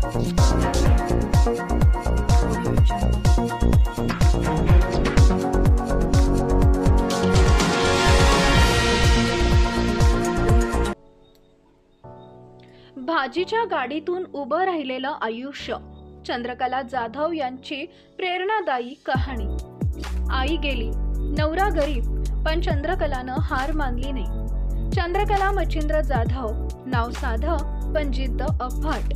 भाजीच्या गाडीतून उभं राहिलेलं आयुष्य, चंद्रकला जाधव यांची प्रेरणादायी कहाणी। आई गेली, नवरा गरीब, पण चंद्रकलानं हार मानली नाही। चंद्रकला मच्छिंद्र जाधव, नाव साधं पण जिद्द अफाट।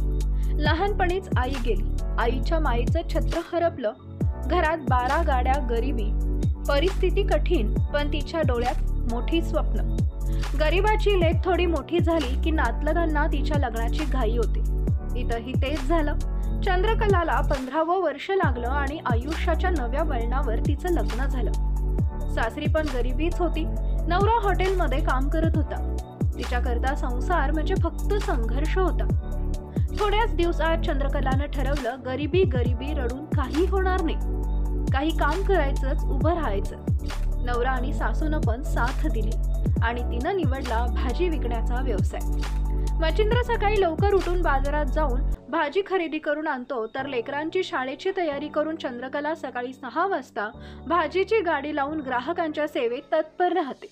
लहानपणीच आई गेली, आईच्या मायेचं छत्र हरपलं। घरात 12 गाड्या, गरिबी, परिस्थिती कठीण, पण तिच्या डोळ्यात मोठी स्वप्न। गरिबाची लेक थोडी मोठी झाली की नातलगांना तिच्या लग्नाची घाई होती। इथंही तेच झालं। चंद्रकलाला 15वं वर्ष लागलं आणि आयुष्याच्या नव्या वळणावर तिचं लग्न झालं। सासरी पण गरिबीच होती। नवरा हॉटेलमध्ये काम करत होता। तिच्याकरता संसार म्हणजे फक्त संघर्ष होता। थोड्याच दिवसात चंद्रकलानं ठरवलं, गरिबी गरिबी रडून काही होणार नाही, काही काम करायचंच, उभं राहायचं। नवरा आणि सासूनं पण साथ दिली आणि तिनं निवडला भाजी विकण्याचा व्यवसाय। मच्छिंद्र सकाळी लवकर उठून बाजारात जाऊन भाजी खरेदी करून आणतो, तर लेकरांची शाळेची तयारी करून चंद्रकला सकाळी 6 वाजता भाजीची गाडी लावून ग्राहकांच्या सेवेत तत्पर राहते।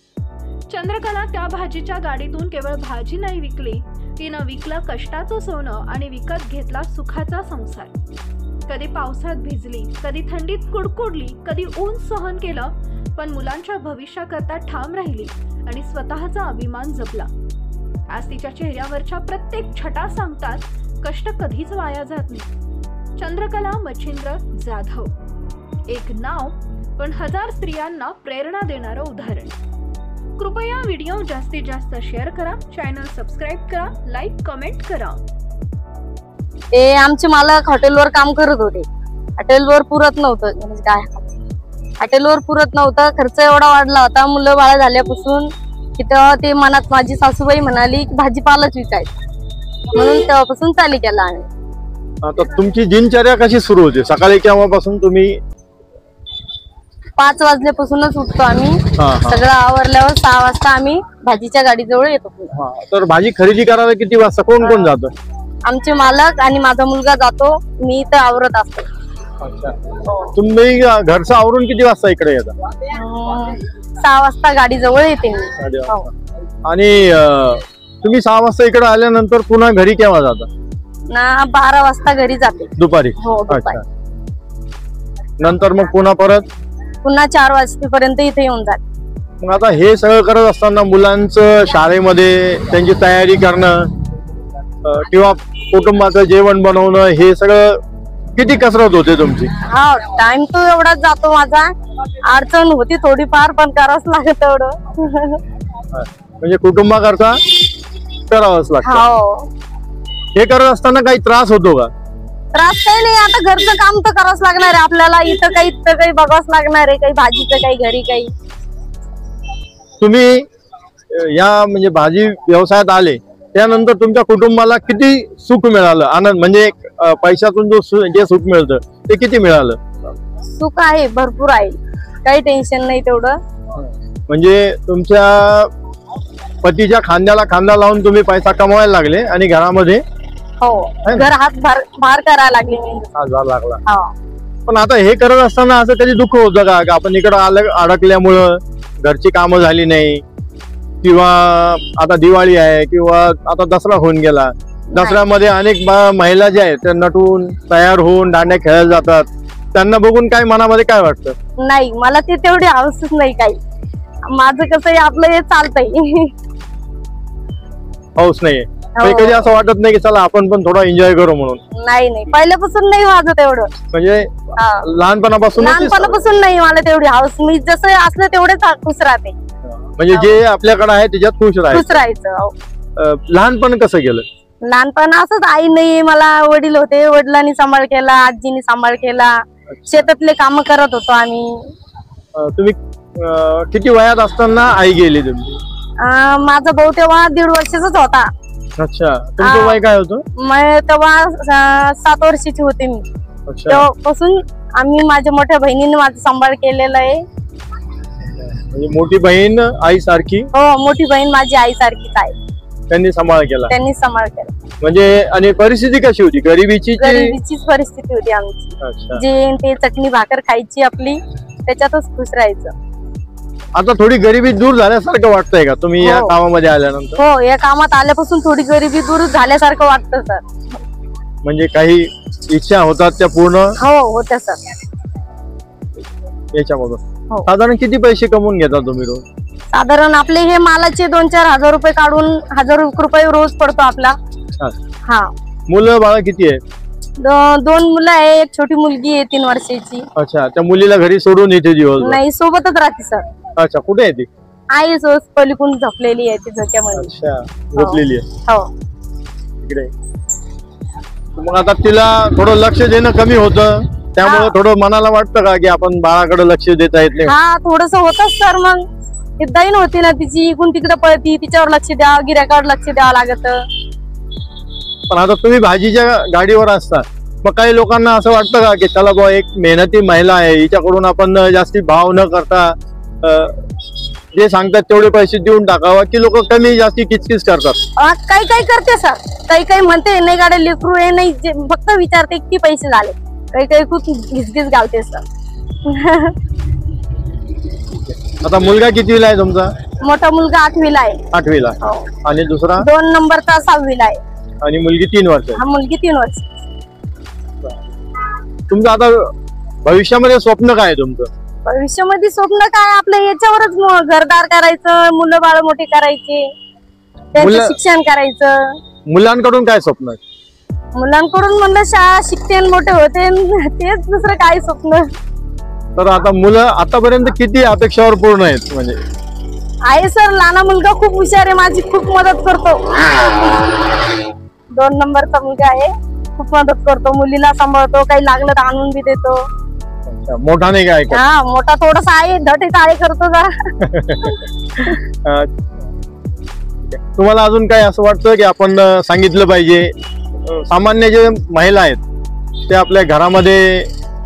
चंद्रकला त्या भाजीच्या गाडीतून केवळ भाजी नाही विकली, तिनं विकलं कष्टाचं सोनं आणि विकत घेतला सुखाचा संसार। कधी पावसात भिजली, कधी थंडीत कुडकुडली, कधी ऊन सहन केलं, पण मुलांच्या भविष्याकरता ठाम राहिली आणि स्वतःचा अभिमान जपला। आज तिच्या चेहऱ्यावरच्या प्रत्येक छटा सांगतात, कष्ट कधीच वाया जात नाही। चंद्रकला मच्छिंद्र जाधव, एक नाव पण 1000 स्त्रियांना प्रेरणा देणारं उदाहरण। कृपया व्हिडिओ जास्तीत जास्त शेअर करा, चॅनल सबस्क्राइब करा, लाईक कमेंट करा। आमचे मालक हॉटेलवर काम करत होते। हॉटेलवर पुरत नव्हतं, म्हणजे काय हॉटेलवर पुरत नव्हतं, खर्च एवढा वाढला होता मुलं बाळ झाल्यापासून की तेव्हा ते मनात माझी सासूबाई म्हणाली की भाजीपालाच विकायचं, म्हणून तेव्हापासून चालू केला आम्ही। आता तुमची दिनचर्या कशी सुरू होते? सकाळी केव्हापासून तुम्ही? 5 वाजल्यापासूनच उठतो आम्ही। सगळं आवरल्यावर 6 वाजता आम्ही भाजीच्या गाडीजवळ येतो। तर भाजी खरेदी करायला किती वाजता कोण कोण जातं? आमचे मालक आणि माझा मुलगा जातो, मी इथं आवरत असतो। तुम्ही घरचं आवरून किती वाजता इकडे येता? 6 वाजता गाडी जवळ येते मी। आणि तुम्ही 6 वाजता इकडे आल्यानंतर पुन्हा घरी केव्हा जाता? 12 वाजता घरी जाते दुपारी। हो, दुपारी। नंतर मग पुन्हा 4 वाजेपर्यंत इथे येऊन जाते। मग आता हे सगळं करत असताना मुलांचं शाळेमध्ये त्यांची तयारी करणं किंवा कुटुंबाचं जेवण बनवणं, हे सगळं किती कसरत होते तुमची? हा, टाइम तो एवढाच जातो माझा। अडचण होती थोडीफार, पण करावंच लागत एवढं। म्हणजे कुटुंबाकरता करावंच लागतं। हे करत असताना काही त्रास होतो का? त्रास काही नाही, आता घरचं काम तर करावंच लागणार आहे आपल्याला। इथं काही बघावंच लागणार आहे, काही भाजीचं, काही घरी काही। तुम्ही या म्हणजे भाजी व्यवसायात आले त्यानंतर तुमच्या कुटुंबाला किती सुख मिळालं, आनंद म्हणजे पैशातून जे सुख मिळतं ते किती मिळालं? सुख आहे, भरपूर आहे, काही टेन्शन नाही तेवढं। म्हणजे तुमच्या पतीच्या खांद्याला खांदा लावून तुम्ही पैसा कमवायला लागले आणि घरामध्ये घर हात भार करायला लागले मी। हातभार लागला। पण आता हे करत असताना असं कधी दुःख होतं का, आपण इकडं अडकल्यामुळं घरची कामं झाली नाही, किंवा आता दिवाळी आहे किंवा आता दसरा होऊन गेला, दसऱ्यामध्ये अनेक महिला ज्या आहेत त्या नटून तयार होऊन दांड्या खेळायला जातात, त्यांना बघून काय मनामध्ये काय वाटतं? नाही, मला ते तेवढी हौसच नाही काही। माझं कसं आहे, आपलं हे चालतंय, हौस नाहीये। कधी असं वाटत नाही की चला आपण पण थोडा एन्जॉय करू म्हणून? नाही, पहिल्यापासून नाही माझं तेवढं, म्हणजे लहानपणापासून नाही मला तेवढी हौस। मी जसं असलं तेवढेच खुश राहते, म्हणजे जे आपल्याकडे आहे त्याच्यात खुश राहायचं। लहानपण कसं गेलं? लहानपण असंच, आई नाही, मला वडील होते, वडिलांनी सांभाळ केला, आजीनी सांभाळ केला, शेतातले काम करत होतो आम्ही। तुम्ही किती वयात असताना आई गेली तुमची? माझा भाऊ तेव्हा 1.5 वर्षाचाच होता। अच्छा, तुमचं वय काय होतं? तेव्हा 7 वर्षाची होते मी। तेव्हापासून आम्ही, माझ्या मोठ्या बहिणीने माझा सांभाळ केलेला आहे। म्हणजे मोठी बहीण आई सारखी? हो, मोठी बहीण माझी आई सारखीच आहे। त्यांनी सांभाळ केला. त्यांनी सांभाळ केला. म्हणजे आणि परिस्थिती कशी होती? गरिबीची की? गरिबीचीच परिस्थिती होती आमची. अच्छा. जे ते चटणी भाकर खायची आपली, त्याच्यातच खुश राहायचं. आता थोडी गरिबी दूर झाल्यासारखं वाटतंय का तुम्ही या हो. कामामध्ये आल्यानंतर? हो, या कामात आल्यापासून थोडी गरिबी दूर झाल्यासारखं वाटतं सर. म्हणजे काही इच्छा होतात त्या पूर्ण हो होत्या सर. याच्यामधून. हो. साधारण किती पैसे कमवून घेता तुम्ही रोज? साधारण आपले हे मालाचे 2-4 हजार रुपये काढून 1000 रुपये रोज पडतो आपला. हा. हा. मुलं बाळा किती आहे? 2 मुलं आहे, एक छोटी मुलगी आहे 3 वर्षाची. अच्छा, त्या मुलीला घरी सोडून येते दिवस? नाही, सोबतच राहते सर. अच्छा, कुठे आहे ती? आई सोस पलीकडून झोपलेली आहे ती झोक्यामध्ये. अच्छा, झोपलेली आहे हो. इकडे. मग आता तिला थोडं लक्ष देणं कमी होतं, त्यामुळे हा. थोडं मनाला वाटतं का की आपण बाळाकडे लक्ष देता येत नाही? हा, थोडस होतच सर. मग ती दैन होती ना तिची, इकडून तिकडे पळती, तिच्यावर लक्ष द्या, गिऱ्हाईकावर लक्ष द्यावं लागत. पण आता तुम्ही भाजीच्या गाडीवर असता, मग काही लोकांना असं वाटतं का की चला बुवा एक मेहनती महिला आहे, हिच्याकडून आपण जास्ती भाव न करता जे सांगतात तेवढे पैसे देऊन टाकावा, की लोक कमी जास्ती किचकिच करतात? काही काही करते सर. काही म्हणते नाही गाड्या लेकरू आहे, नाही फक्त विचारते किती पैसे झाले. काही खूप घिसघिस घालते सर. आता मुलगा कितवीला आहे तुमचा? मोठा मुलगा 8वीला आहे. 8वीला. हो. आणि दुसरा? 2 नंबरचा 6वीला आहे. आणि मुलगी 3 वर्ष. हा, मुलगी 3 वर्ष. तुमचं आता भविष्यामध्ये स्वप्न काय आहे तुमचं? भविष्यामध्ये स्वप्न काय आपलं याच्यावरच घरदार करायचं, मुलं बाळ मोठे करायचे, त्यांचं शिक्षण करायचं. मुलांकडून काय स्वप्न आहे? मुलांकडून म्हणलं शाळा शिकते आणि मोठे होते, तेच दुसरं काय स्वप्न. तर आता मुलं आतापर्यंत किती अपेक्षावर पूर्ण आहेत? म्हणजे आहे सर. लहाना मुलगा खूप हुशार आहे, माझी खूप मदत करतो. 2 नंबरचा मुलगा आहे, खूप मदत करतो, मुलीला सांभाळतो, काही लागलं तर आणून बी देतो. अच्छा, मोठा नाही काय का? हा, मोठा थोडासा आहे, धटे टाळे करतो जरा. तुम्हाला अजून काय असं वाटतं की आपण सांगितलं पाहिजे? सामान्य जे महिला आहेत ते आपल्या घरामध्ये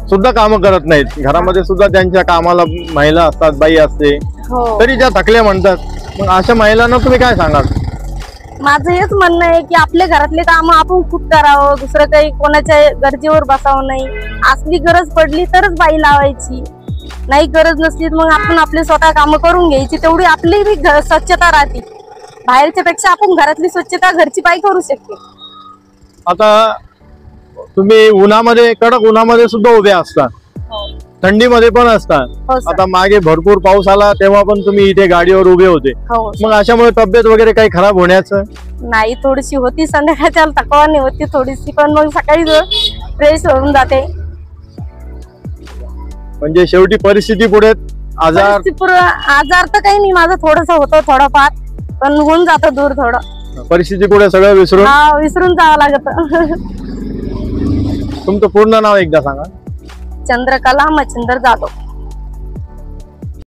सुद्धा कामं करत नाहीत, घरामध्ये सुद्धा त्यांच्या कामाला महिला असतात, बाई असते, हो. तरी त्या थकल्या म्हणतात. मग अशा महिलांना तुम्ही काय सांगाल? माझं हेच म्हणणं आहे की आपल्या घरातले काम आपण खूप करावं, दुसरं काही कोणाच्या गरजेवर बसावं नाही. असली गरज पडली तरच बाई लावायची, नाही गरज नसली मग आपण आपले स्वतः कामं करून घ्यायची. तेवढी आपली बी स्वच्छता राहते. बाहेरच्या पेक्षा आपण घरातली स्वच्छता घरची बाई करू शकते. आता तुम्ही उन्हामध्ये, कडक उन्हामध्ये सुद्धा उभे असता, थंडीमध्ये पण असता. हो सर. आता मागे भरपूर पाऊस आला तेव्हा पण तुम्ही इथे गाडीवर उभे होते. हो. मग अशामुळे तब्येत वगैरे काही खराब होण्याचं? नाही, थोडीशी होती संध्याकाळच्या थकवानी होती थोडीशी, पण मग सकाळी फ्रेश होऊन जाते. म्हणजे शेवटी परिस्थिती पुढे आजार आजार तर काही नाही, माझं थोडस होतं थोडंफार, पण होऊन जातं दूर थोडं. परिस्थिती पुढे सगळं विसरून? हा, विसरून जावं लागत. तुमचं पूर्ण नाव एकदा सांगा. चंद्रकला मच्छिंदर जाधव.